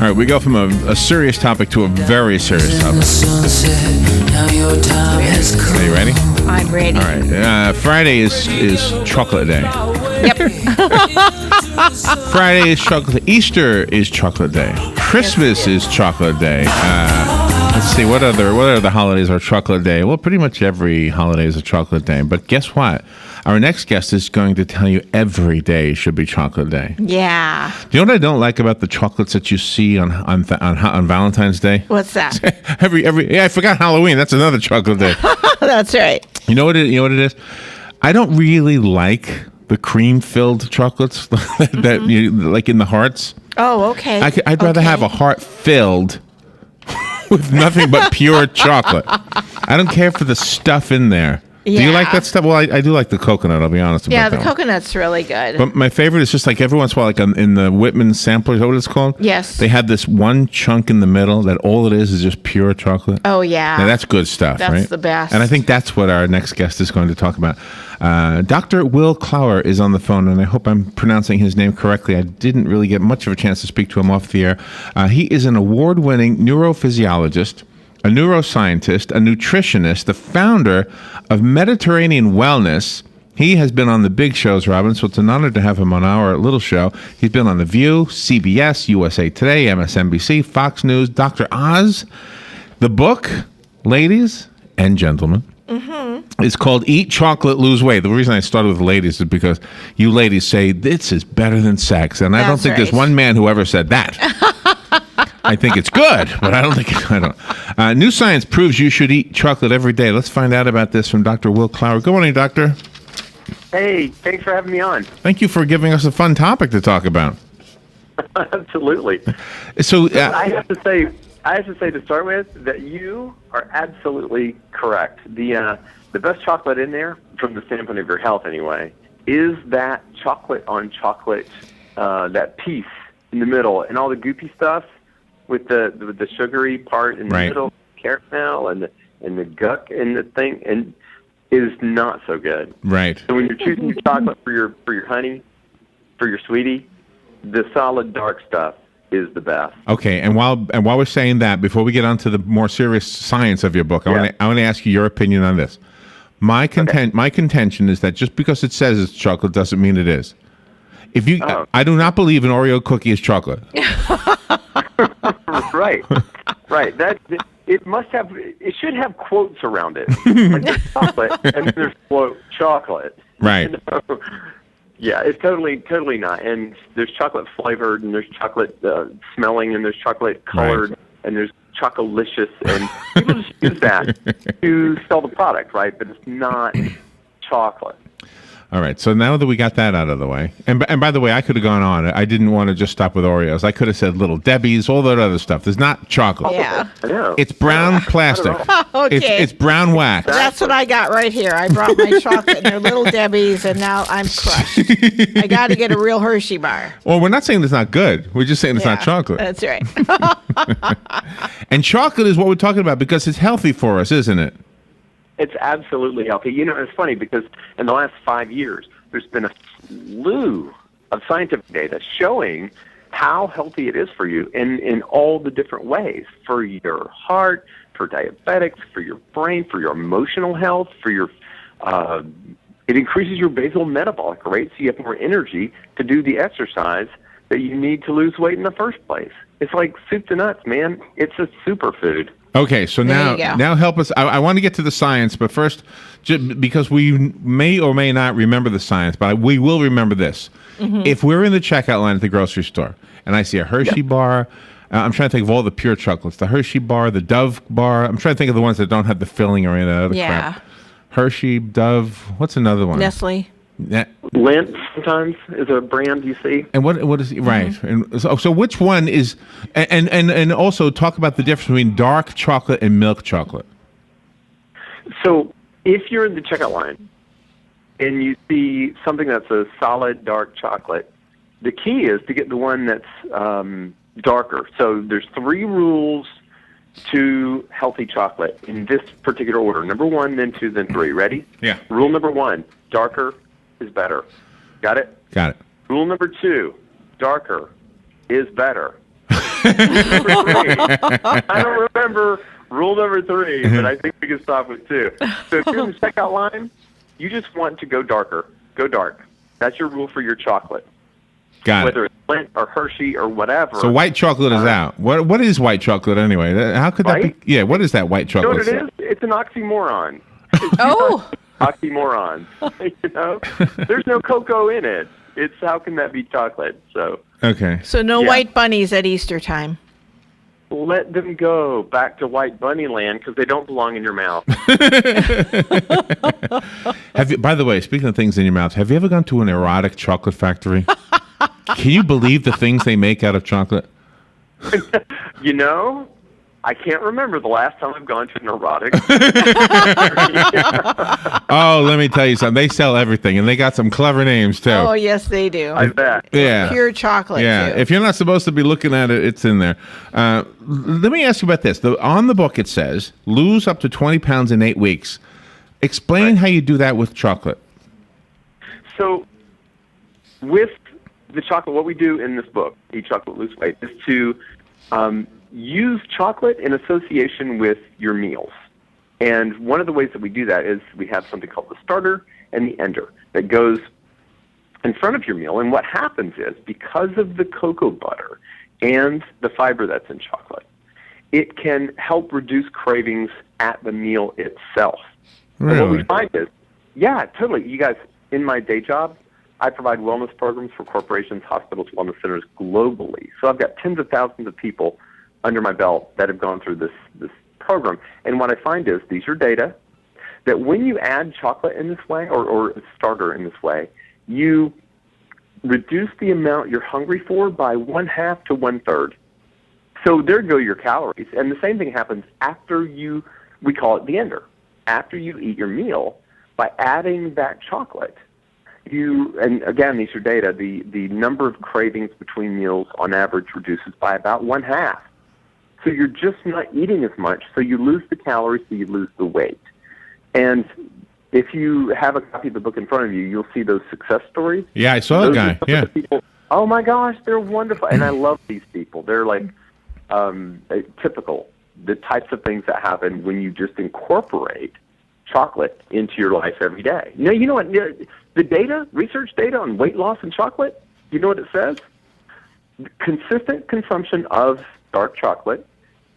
All right, we go from a serious topic to a very serious topic. Are you ready? I'm ready. All right. Friday is chocolate day. Yep. Friday is chocolate. Easter is chocolate day. Christmas is chocolate day. Let's see, what other holidays are chocolate day? Well, pretty much every holiday is a chocolate day. But guess what? Our next guest is going to tell you every day should be chocolate day. Yeah. Do you know what I don't like about the chocolates that you see on Valentine's Day? What's that? I forgot Halloween. That's another chocolate day. That's right. You know what it is? I don't really like the cream-filled chocolates that you like in the hearts. Oh, okay. I'd rather have a heart filled with nothing but pure chocolate. I don't care for the stuff in there. Yeah. Do you like that stuff? Well, I do like the coconut, I'll be honest about that. Yeah, the coconut's really good. But my favorite is just like every once in a while, like in the Whitman sampler, is that what it's called? Yes. They have this one chunk in the middle that all it is just pure chocolate. Oh, yeah. Now, that's good stuff, right? That's the best. And I think that's what our next guest is going to talk about. Dr. Will Clower is on the phone, and I hope I'm pronouncing his name correctly. I didn't really get much of a chance to speak to him off the air. He is an award-winning neurophysiologist, a neuroscientist, a nutritionist, the founder of Mediterranean Wellness. He has been on the big shows, Robin, so it's an honor to have him on our little show. He's been on The View, CBS, USA Today, MSNBC, Fox News, Dr. Oz. The book, ladies and gentlemen, is called Eat Chocolate, Lose Weight. The reason I started with ladies is because you ladies say this is better than sex, and I don't think there's one man who ever said that. I think it's good, but I don't. New science proves you should eat chocolate every day. Let's find out about this from Dr. Will Clower. Good morning, doctor. Hey, thanks for having me on. Thank you for giving us a fun topic to talk about. Absolutely. So I have to say to start with that you are absolutely correct. The best chocolate in there, from the standpoint of your health anyway, is that chocolate on chocolate, that piece in the middle, and all the goopy stuff with the sugary part in the middle, caramel and the guck in the thing, and is not so good. Right. So when you're choosing your chocolate for your honey, for your sweetie, the solid dark stuff is the best. Okay, and while we're saying that, before we get on to the more serious science of your book, I want to ask you your opinion on this. My contention is that just because it says it's chocolate doesn't mean it is. If you, I do not believe an Oreo cookie is chocolate. Right. That it should have quotes around it. Like there's chocolate and there's quote chocolate. Right. Yeah, it's totally not. And there's chocolate flavored, and there's chocolate smelling, and there's chocolate colored, and there's chocolicious, and people just use that to sell the product, right? But it's not chocolate. All right, so now that we got that out of the way, and by the way, I could have gone on. I didn't want to just stop with Oreos. I could have said Little Debbie's, all that other stuff. There's not chocolate. Yeah. I know. It's brown plastic. Okay. It's brown wax. That's what I got right here. I brought my chocolate and they're Little Debbie's, and now I'm crushed. I got to get a real Hershey bar. Well, we're not saying it's not good. We're just saying it's not chocolate. That's right. And chocolate is what we're talking about because it's healthy for us, isn't it? It's absolutely healthy. You know, it's funny because in the last 5 years, there's been a slew of scientific data showing how healthy it is for you in all the different ways, for your heart, for diabetics, for your brain, for your emotional health, for your it increases your basal metabolic rate, so you have more energy to do the exercise that you need to lose weight in the first place. It's like soup to nuts, man. It's a superfood. Okay, so now help us. I want to get to the science, but first, because we may or may not remember the science, but we will remember this. Mm-hmm. If we're in the checkout line at the grocery store and I see a Hershey bar, I'm trying to think of all the pure chocolates, the Hershey bar, the Dove bar. I'm trying to think of the ones that don't have the filling or any of that other crap. Hershey, Dove, what's another one? Nestle. Lindt sometimes is a brand you see. And what is right? And so which one is? And also talk about the difference between dark chocolate and milk chocolate. So if you're in the checkout line and you see something that's a solid dark chocolate, the key is to get the one that's darker. So there's 3 rules to healthy chocolate in this particular order: number 1, then 2, then 3. Ready? Yeah. Rule number 1: darker is better. Got it? Got it. Rule number 2: darker is better. Number 3. I don't remember rule number 3, but I think we can stop with 2. So if you're in the checkout line, you just want to go darker. Go dark. That's your rule for your chocolate. Got Whether it. it's Lindt or Hershey or whatever. So white chocolate is out. What is white chocolate anyway? How could that Right? be? Yeah, what is that white You know chocolate? what it is? It's an oxymoron. Oh, Oxymorons. You know? There's no cocoa in it. It's how can that be chocolate? So Okay. so no Yeah. white bunnies at Easter time. let them go back to white bunny land because they don't belong in your mouth. Have you, by the way, speaking of things in your mouth, have you ever gone to an erotic chocolate factory? Can you believe the things they make out of chocolate? You know, I can't remember the last time I've gone to an erotic. Oh, let me tell you something. They sell everything, and they got some clever names too. Oh, yes, they do. I bet. Yeah. Pure chocolate, Yeah, too. if you're not supposed to be looking at it, it's in there. Let me ask you about this. On the book, it says lose up to 20 pounds in 8 weeks. Explain how you do that with chocolate. So, with the chocolate, what we do in this book, Eat Chocolate, Lose Weight, is to use chocolate in association with your meals. And one of the ways that we do that is we have something called the starter and the ender that goes in front of your meal. And what happens is, because of the cocoa butter and the fiber that's in chocolate, it can help reduce cravings at the meal itself. And what we Really? find is, yeah, totally. You guys, in my day job, I provide wellness programs for corporations, hospitals, wellness centers globally. So I've got tens of thousands of people under my belt that have gone through this program. And what I find is, these are data, that when you add chocolate in this way, or a starter in this way, you reduce the amount you're hungry for by 1/2 to 1/3. So there go your calories. And the same thing happens after we call it the ender. After you eat your meal, by adding that chocolate, and again, these are data, the number of cravings between meals on average reduces by about 1/2. So you're just not eating as much, so you lose the calories, so you lose the weight. And if you have a copy of the book in front of you, you'll see those success stories. Yeah, I saw the Those guy. are some of Yeah. the people, oh my gosh, they're wonderful. And I love these people. They're like typical, the types of things that happen when you just incorporate chocolate into your life every day. Now, you know what? The data, research data on weight loss and chocolate, you know what it says? Consistent consumption of dark chocolate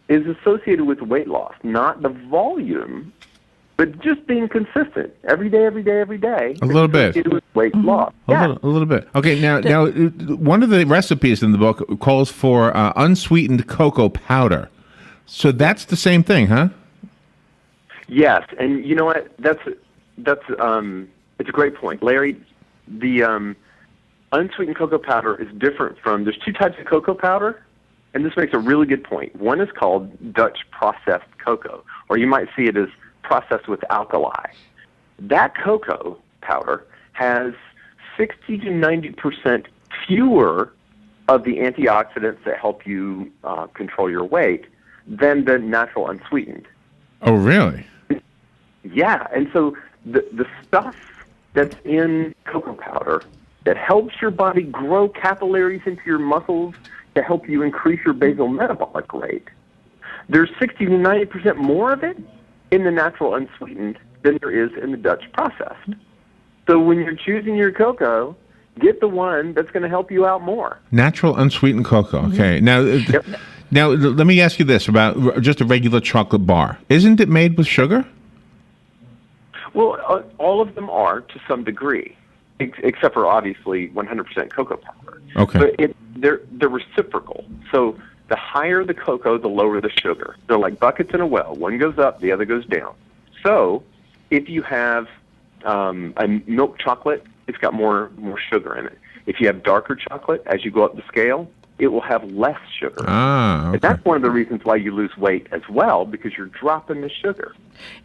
is associated with weight loss, not the volume, but just being consistent every day, every day, every day. A little bit. Associated with weight loss. A little bit. Okay, now, one of the recipes in the book calls for unsweetened cocoa powder. So that's the same thing, huh? Yes, and you know what? That's it's a great point, Larry. The unsweetened cocoa powder is different from. There's 2 types of cocoa powder, and this makes a really good point. One is called Dutch processed cocoa, or you might see it as processed with alkali. That cocoa powder has 60 to 90% fewer of the antioxidants that help you control your weight than the natural unsweetened. Oh, really? Yeah, and so the stuff that's in cocoa powder that helps your body grow capillaries into your muscles to help you increase your basal metabolic rate, there's 60 to 90% more of it in the natural unsweetened than there is in the Dutch processed. So when you're choosing your cocoa, get the one that's going to help you out more. Natural unsweetened cocoa. Okay. Now, now let me ask you this about just a regular chocolate bar. Isn't it made with sugar? Well, all of them are to some degree, except for obviously 100% cocoa powder. Okay. But they're reciprocal. So the higher the cocoa, the lower the sugar. They're like buckets in a well. One goes up, the other goes down. So if you have a milk chocolate, it's got more sugar in it. If you have darker chocolate, as you go up the scale, it will have less sugar. Ah, okay. And that's one of the reasons why you lose weight as well, because you're dropping the sugar.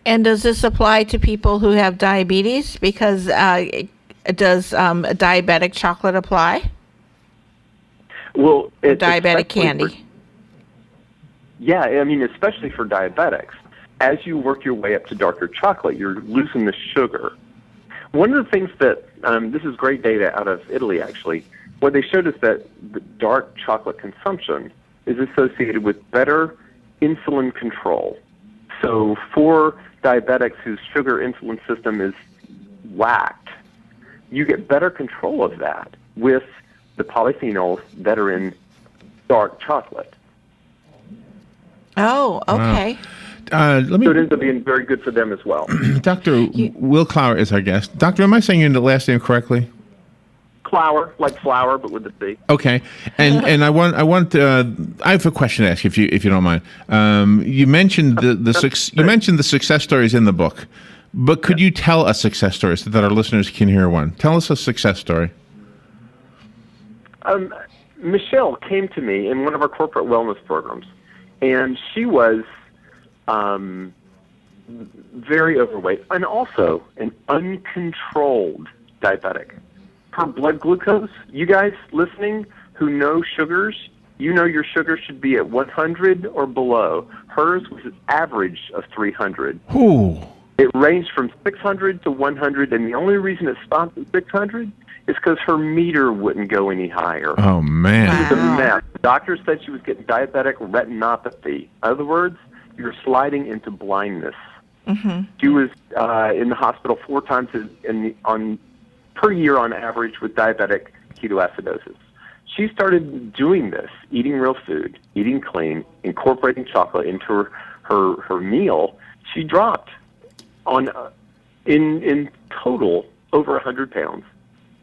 And does this apply to people who have diabetes? Because does diabetic chocolate apply? Well, it's Diabetic candy. Yeah, I mean, especially for diabetics. As you work your way up to darker chocolate, you're losing the sugar. One of the things that, this is great data out of Italy, actually, what they showed is that the dark chocolate consumption is associated with better insulin control. So for diabetics whose sugar insulin system is whacked, you get better control of that with the polyphenols that are in dark chocolate. Oh, okay. Let me. So it ends up being very good for them as well. Dr. Will Clower is our guest. Doctor, am I saying your last name correctly? Clower, like flour, but with the C. Okay, and I have a question to ask if you don't mind. You mentioned you mentioned the success stories in the book, but could you tell a success story so that our listeners can hear one? Tell us a success story. Michelle came to me in one of our corporate wellness programs, and she was very overweight and also an uncontrolled diabetic. Her blood glucose, you guys listening who know sugars, you know your sugar should be at 100 or below. Hers was an average of 300. Ooh. It ranged from 600 to 100, and the only reason it stopped at 600 is because her meter wouldn't go any higher. Oh, man. It was a mess. The doctor said she was getting diabetic retinopathy. In other words, you're sliding into blindness. Mm-hmm. She was in the hospital 4 times per year on average with diabetic ketoacidosis. She started doing this, eating real food, eating clean, incorporating chocolate into her meal. She dropped in total over 100 pounds.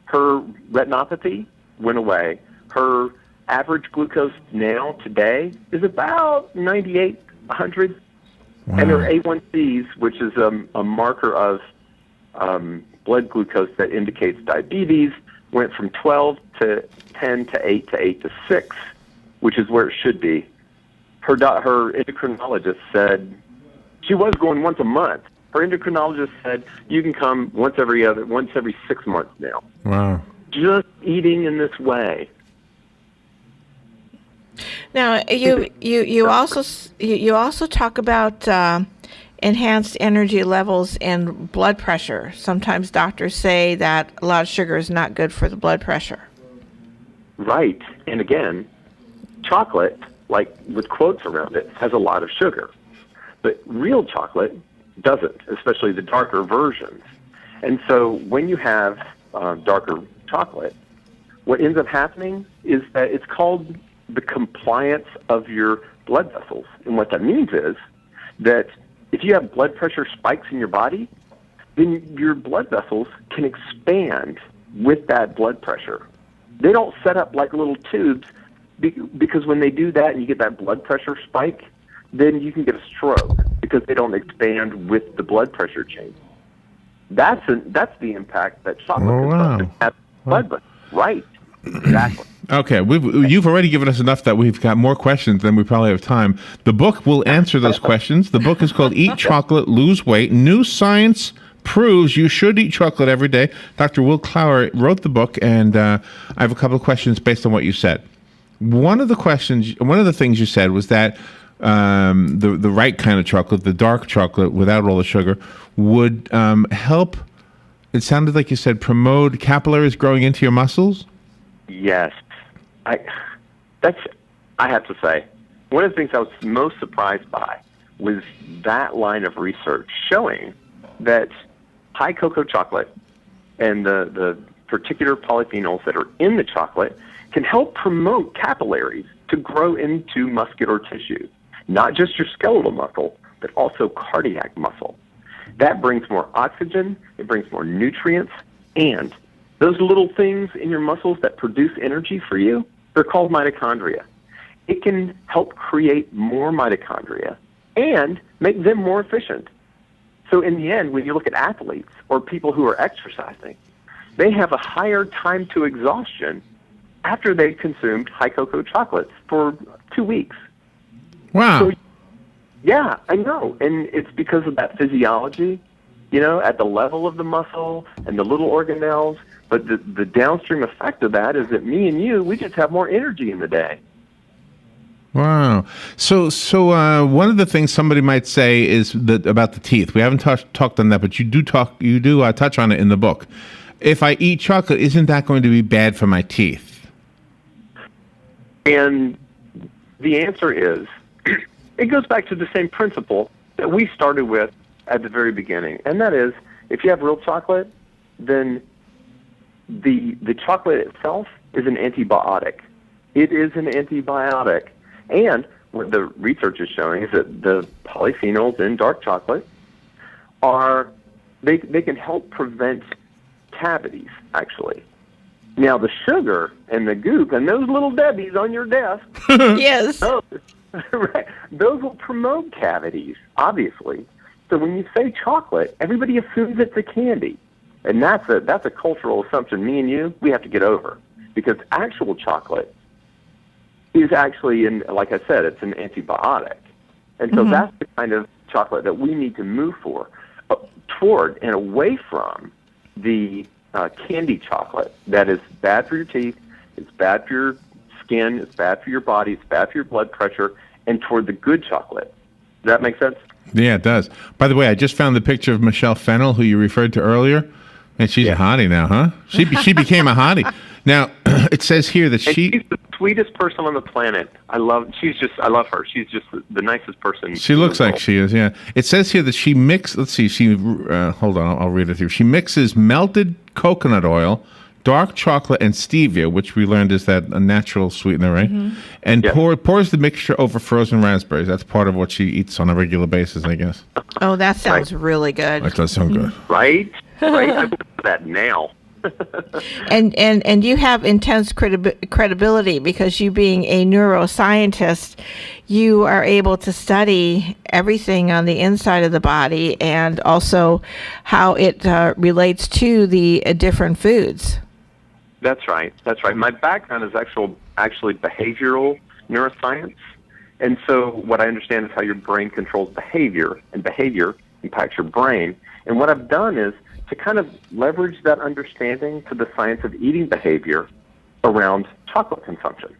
Her retinopathy went away. Her average glucose now, today, is about 98, 100. Wow. And her A1Cs, which is a marker of blood glucose that indicates diabetes, went from 12 to 10 to 8 to 8 to 6, which is where it should be. Her endocrinologist said she was going once a month. Her endocrinologist said you can come once every 6 months now. Wow. Just eating in this way. Now, you also talk about enhanced energy levels and blood pressure. Sometimes doctors say that a lot of sugar is not good for the blood pressure. Right. And again, chocolate, like with quotes around it, has a lot of sugar. But real chocolate doesn't, especially the darker versions. And so when you have darker chocolate, what ends up happening is that it's called the compliance of your blood vessels. And what that means is that if you have blood pressure spikes in your body, then your blood vessels can expand with that blood pressure. They don't set up like little tubes because when they do that and you get that blood pressure spike, then you can get a stroke because they don't expand with the blood pressure change. That's the impact that chocolate consumption has on blood vessels. Right. Exactly. Okay, you've already given us enough that we've got more questions than we probably have time. The book will answer those questions. The book is called Eat Chocolate, Lose Weight. New science proves you should eat chocolate every day. Dr. Will Clower wrote the book, and I have a couple of questions based on what you said. One of the things you said was that the right kind of chocolate, the dark chocolate without all the sugar, would help, it sounded like you said, promote capillaries growing into your muscles? Yes. I have to say, one of the things I was most surprised by was that line of research showing that high cocoa chocolate and the particular polyphenols that are in the chocolate can help promote capillaries to grow into muscular tissue, not just your skeletal muscle, but also cardiac muscle. That brings more oxygen, it brings more nutrients, and those little things in your muscles that produce energy for you, they're called mitochondria. It can help create more mitochondria and make them more efficient. So in the end, when you look at athletes or people who are exercising, they have a higher time to exhaustion after they've consumed high cocoa chocolates for 2 weeks. Wow. So, yeah, I know. And it's because of that physiology, at the level of the muscle and the little organelles. But the downstream effect of that is that me and you, we just have more energy in the day. Wow. So one of the things somebody might say is that about the teeth. We haven't talked on that, but you do touch on it in the book. If I eat chocolate, isn't that going to be bad for my teeth? And the answer is, it goes back to the same principle that we started with at the very beginning, and that is, if you have real chocolate, then the chocolate itself is an antibiotic. It is an antibiotic. And what the research is showing is that the polyphenols in dark chocolate they can help prevent cavities, actually. Now, the sugar and the goop and those little Debbies on your desk, Yes. right, those will promote cavities, obviously. So when you say chocolate, everybody assumes it's a candy. And that's a cultural assumption me and you, we have to get over. Because actual chocolate is actually, like I said, it's an antibiotic. And so that's the kind of chocolate that we need to move toward and away from the candy chocolate that is bad for your teeth, it's bad for your skin, it's bad for your body, it's bad for your blood pressure, and toward the good chocolate. Does that make sense? Yeah, it does. By the way, I just found the picture of Michelle Fennell, who you referred to earlier, and she's a hottie now, huh? She became a hottie. Now, it says here that she's the sweetest person on the planet. I love her. She's just the nicest person. She looks like she is, yeah. It says here that she hold on, I'll read it through. She mixes melted coconut oil, dark chocolate, and stevia, which we learned is a natural sweetener, right? And pours the mixture over frozen raspberries. That's part of what she eats on a regular basis, I guess. Oh, that sounds really good. That does sound good. Right? Right? I'm looking for that now. And you have intense credibility because you being a neuroscientist, you are able to study everything on the inside of the body and also how it relates to the different foods. That's right. My background is actually behavioral neuroscience. And so what I understand is how your brain controls behavior, and behavior impacts your brain. And what I've done is to kind of leverage that understanding to the science of eating behavior around chocolate consumption.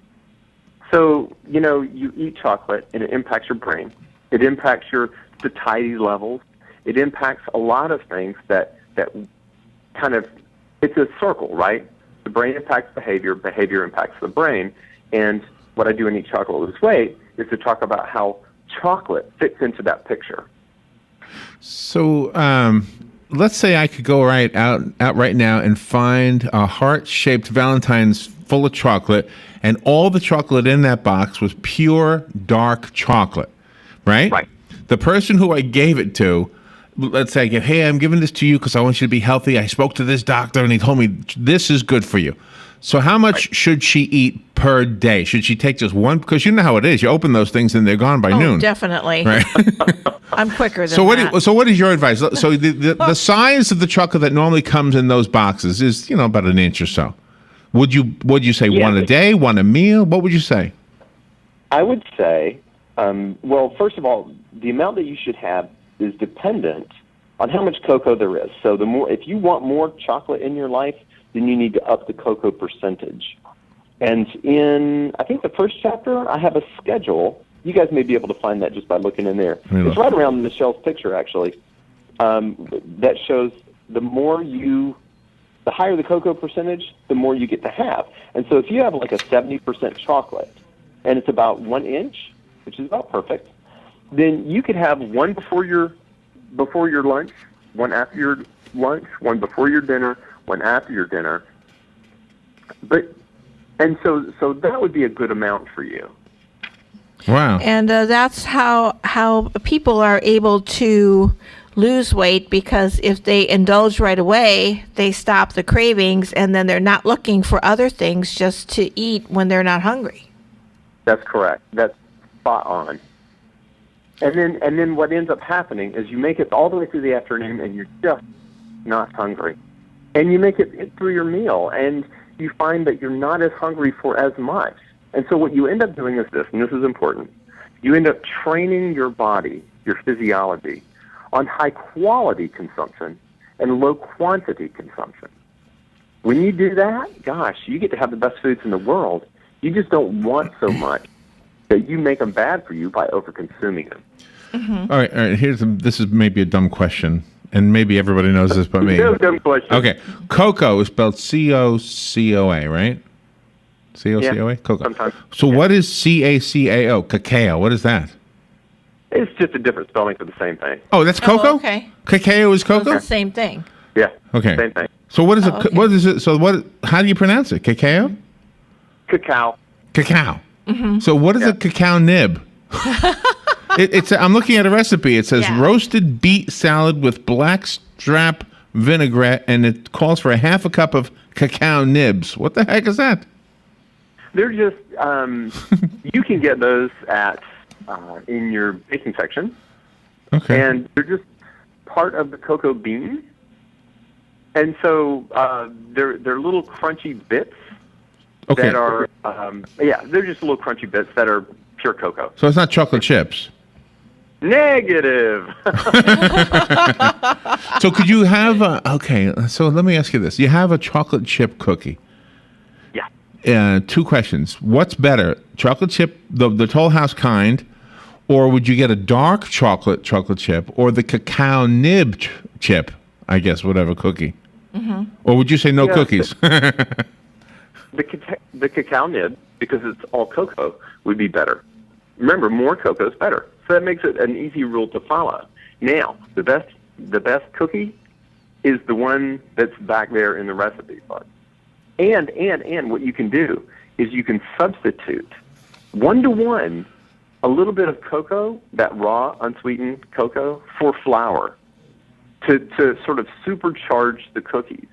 So, you eat chocolate and it impacts your brain. It impacts your satiety levels. It impacts a lot of things that kind of, it's a circle, right? The brain impacts behavior, behavior impacts the brain. And what I do in Eat Chocolate Lose Weight is to talk about how chocolate fits into that picture. So, let's say I could go out right now and find a heart-shaped Valentine's full of chocolate, and all the chocolate in that box was pure dark chocolate, right? Right. The person who I gave it to, let's say, hey, I'm giving this to you because I want you to be healthy. I spoke to this doctor, and he told me this is good for you. So how much should she eat per day? Should she take just one? Because you know how it is. You open those things and they're gone by noon. Definitely. Right. I'm quicker than so that. So what is your advice? So the size of the chocolate that normally comes in those boxes is about an inch or so. Would you say one a day, one a meal? What would you say? I would say, well, first of all, the amount that you should have is dependent on how much cocoa there is. So if you want more chocolate in your life, then you need to up the cocoa percentage. And in, I think, the first chapter, I have a schedule. You guys may be able to find that just by looking in there. It's right around Michelle's picture, actually, that shows the higher the cocoa percentage, the more you get to have. And so if you have like a 70% chocolate, and it's about 1 inch, which is about perfect, then you could have one before your lunch, one after your lunch, one before your dinner, one after your dinner. So that would be a good amount for you. Wow. And that's how people are able to lose weight, because if they indulge right away, they stop the cravings, and then they're not looking for other things just to eat when they're not hungry. That's correct. That's spot on. And then what ends up happening is you make it all the way through the afternoon and you're just not hungry. And you make it through your meal, and you find that you're not as hungry for as much. And so what you end up doing is this, and this is important. You end up training your body, your physiology, on high-quality consumption and low-quantity consumption. When you do that, gosh, you get to have the best foods in the world. You just don't want so much that you make them bad for you by over-consuming them. Mm-hmm. All right. This is maybe a dumb question, and maybe everybody knows this but me. No dumb question. Okay. Cocoa is spelled C-O-C-O-A, right? COCOA? Yeah, Cocoa. sometimes. So what is CACAO? Cacao. What is that? It's just a different spelling for the same thing. Oh, that's cocoa? okay. Cacao is So it's cocoa? the same thing. Yeah. Okay. Same thing. So what is it? okay. What is it? So what? How do you pronounce it? Cacao? Cacao. Cacao. So what is a cacao nib? I'm looking at a recipe. It says Yeah. roasted beet salad with blackstrap vinaigrette, and it calls for a half a cup of cacao nibs. What the heck is that? They're just, you can get those at in your baking section, Okay. and they're just part of the cocoa bean. And so they're little crunchy bits Okay. that are, they're just little crunchy bits that are pure cocoa. So it's not chocolate chips. Negative. So could you have okay, so let me ask you this. You have a chocolate chip cookie. Yeah. Two questions. What's better, chocolate chip, the Toll House kind, or would you get a dark chocolate chip, or the cacao nib chip, I guess, whatever cookie? Mm-hmm. Or would you say no Yeah. cookies? The cacao nib, because it's all cocoa, would be better. Remember, more cocoa is better. So that makes it an easy rule to follow. Now, the best cookie is the one that's back there in the recipe book. And what you can do is you can substitute 1-to-1 a little bit of cocoa, that raw, unsweetened cocoa, for flour to sort of supercharge the cookies.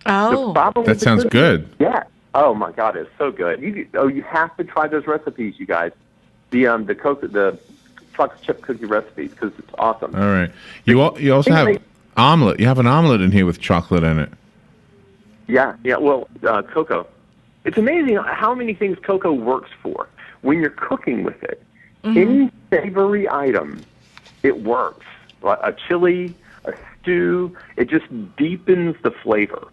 Oh. The problem That with the sounds cookies- good. Yeah. Oh my God, it's so good. You have to try those recipes, you guys. The chocolate chip cookie recipes, because it's awesome. All right. You also have omelet. You have an omelet in here with chocolate in it. Yeah. Well, cocoa. It's amazing how many things cocoa works for when you're cooking with it. Any savory item, it works. Like a chili, a stew, it just deepens the flavor.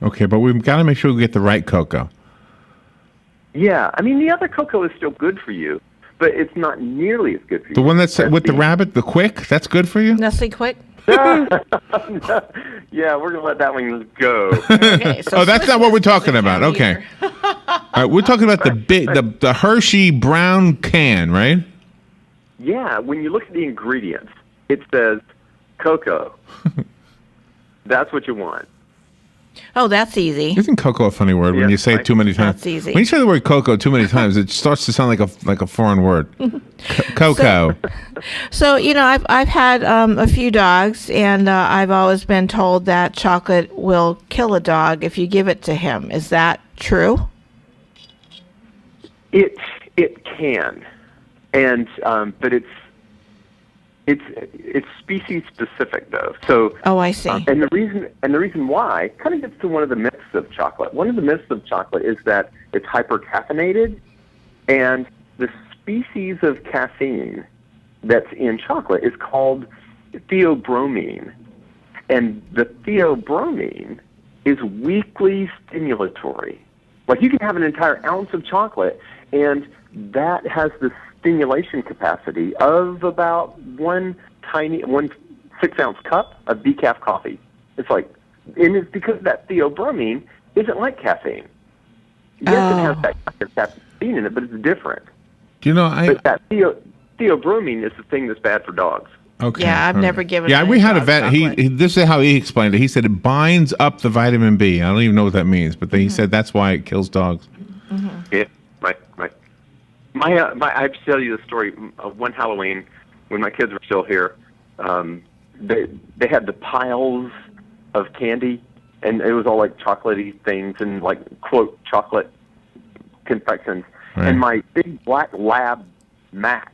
Okay, but we've got to make sure we get the right cocoa. Yeah, I mean, the other cocoa is still good for you, but it's not nearly as good for you. The one that's with the rabbit, the quick, that's good for you? Nestle Quick. Yeah, we're going to let that one go. Okay, so Oh, that's Swiss not what we're Miss is talking the about. cow Okay. eater. All right, we're talking about the Hershey brown can, right? Yeah, when you look at the ingredients, it says cocoa. That's what you want. Oh, that's easy. Isn't cocoa a funny word when Yes, you say it right. too many times? That's easy. When you say the word cocoa too many times, it starts to sound like a foreign word. Cocoa. So I've had a few dogs, and I've always been told that chocolate will kill a dog if you give it to him. Is that true? It can, and but it's species specific though. So Oh, I see. and the reason why kind of gets to one of the myths of chocolate. One of the myths of chocolate is that it's hypercaffeinated, and the species of caffeine that's in chocolate is called theobromine, and the theobromine is weakly stimulatory. Like you can have an entire ounce of chocolate, and that has the stimulation capacity of about one 6-ounce cup of decaf coffee. It's like, and it's because that theobromine isn't like caffeine. Yes, it has that kind of caffeine in it, but it's different. Do you know, But that theobromine is the thing that's bad for dogs. okay. Yeah, I've okay. never given Yeah, my we had a dog vet. chocolate. This is how he explained it. He said it binds up the vitamin B. I don't even know what that means, but then he said that's why it kills dogs. Yeah, right. I have to tell you the story of one Halloween when my kids were still here. They had the piles of candy, and it was all like chocolatey things and like quote chocolate confections. Right. And my big black lab Max,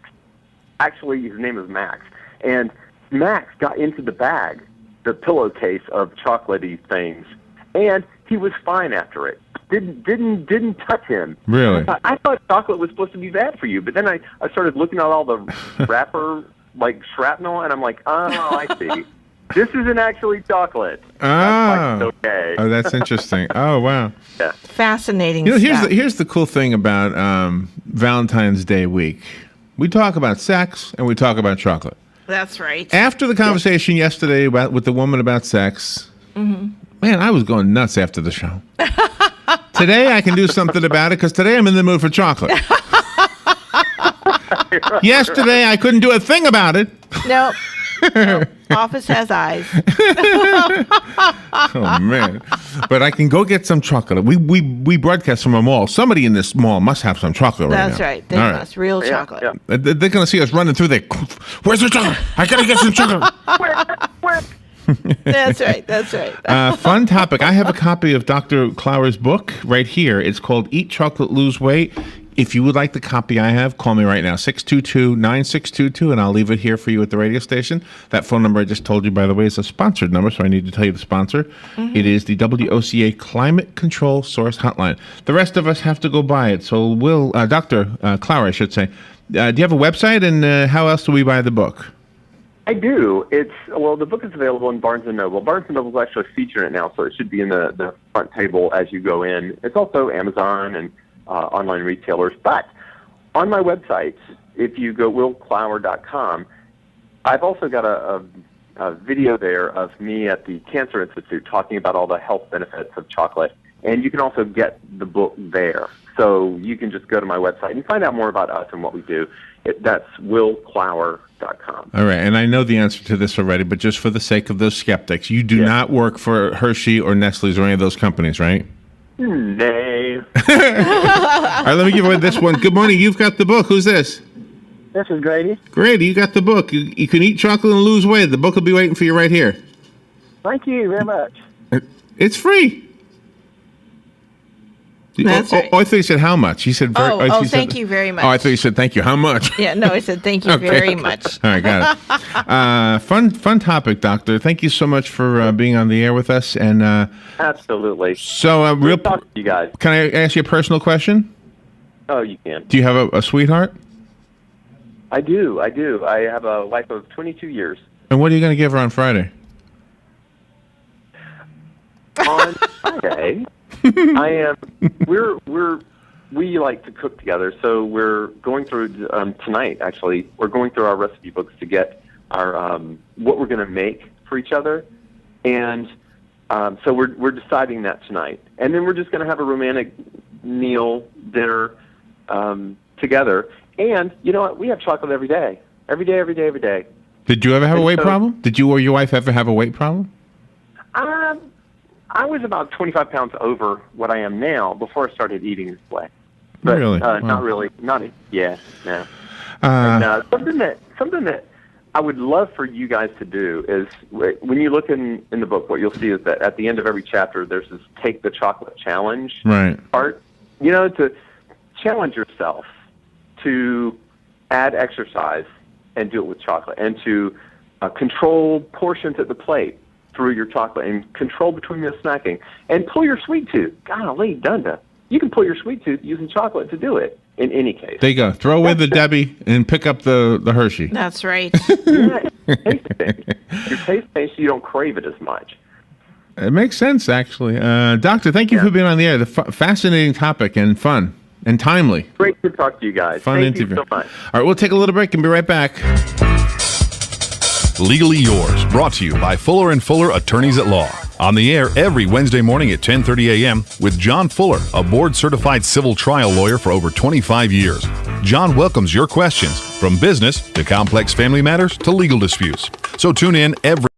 actually his name is Max, and Max got into the bag, the pillowcase of chocolatey things, and he was fine after it. Didn't touch him. Really? I thought chocolate was supposed to be bad for you, but then I started looking at all the wrapper like shrapnel, and I'm like, oh, I see. This isn't actually chocolate. That's like, okay. Oh, that's interesting. Oh, wow. Yeah. Fascinating Here's stuff. here's the cool thing about Valentine's Day week. We talk about sex and we talk about chocolate. That's right. After the conversation yesterday with the woman about sex, man, I was going nuts after the show. Today I can do something about it because today I'm in the mood for chocolate. Yesterday I couldn't do a thing about it. No. Office has eyes. Oh man! But I can go get some chocolate. We broadcast from a mall. Somebody in this mall must have some chocolate right now. That's right. They All must. Real chocolate. Yeah. They're going to see us running through there. Where's the chocolate? I gotta get some chocolate. Where? That's right. That's right. Fun topic. I have a copy of Dr. Clower's book right here. It's called Eat Chocolate, Lose Weight. If you would like the copy I have, call me right now, 622-9622, and I'll leave it here for you at the radio station. That phone number I just told you, by the way, is a sponsored number, so I need to tell you the sponsor. Mm-hmm. It is the WOCA Climate Control Source Hotline. The rest of us have to go buy it. So Dr. Clower, I should say, do you have a website, and how else do we buy the book? I do. The book is available in Barnes & Noble. Barnes & Noble is actually featuring it now, so it should be in the front table as you go in. It's also Amazon and online retailers. But on my website, if you go willclower.com, I've also got a video there of me at the Cancer Institute talking about all the health benefits of chocolate. And you can also get the book there. So you can just go to my website and find out more about us and what we do. That's willclower.com. All right, and I know the answer to this already, but just for the sake of those skeptics, you do not work for Hershey or Nestle's or any of those companies, right? Nay. All right, let me give away this one. Good morning. You've got the book. Who's this? This is Grady. Grady, you got the book. You can eat chocolate and lose weight. The book will be waiting for you right here. Thank you very much. It's free. That's right. I thought you said how much. He said thank you very much. Oh, I thought you said thank you. How much? Yeah, no, I said thank you very much. All right, got it. Fun topic, Doctor. Thank you so much for being on the air with us. And Absolutely. So, Good talking to you guys. Can I ask you a personal question? Oh, you can. Do you have a sweetheart? I do. I have a wife of 22 years. And what are you going to give her on Friday? On Friday, we like to cook together, so we're going through tonight. Actually, we're going through our recipe books to get our what we're going to make for each other, and so we're deciding that tonight, and then we're just going to have a romantic meal dinner together. And you know what? We have chocolate every day. Did you ever have a weight problem? Did you or your wife ever have a weight problem? I was about 25 pounds over what I am now before I started eating this way. But, really? Not really. Yeah, no. Something that I would love for you guys to do is when you look in the book, what you'll see is that at the end of every chapter, there's this Take the Chocolate Challenge part. You know, to challenge yourself to add exercise and do it with chocolate, and to control portions at the plate through your chocolate, and control between the snacking, and pull your sweet tooth. Golly, Dunda. You can pull your sweet tooth using chocolate to do it in any case. There you go. Throw away the Debbie and pick up the Hershey. That's right. Yeah, your taste things, so you don't crave it as much. It makes sense, actually. Doctor, thank you for being on the air. The fascinating topic and fun and timely. Great to talk to you guys. Fun Thank interview. you so much. All right, we'll take a little break and be right back. Legally Yours, brought to you by Fuller & Fuller Attorneys at Law. On the air every Wednesday morning at 10:30 a.m. with John Fuller, a board-certified civil trial lawyer for over 25 years. John welcomes your questions, from business to complex family matters to legal disputes. So tune in every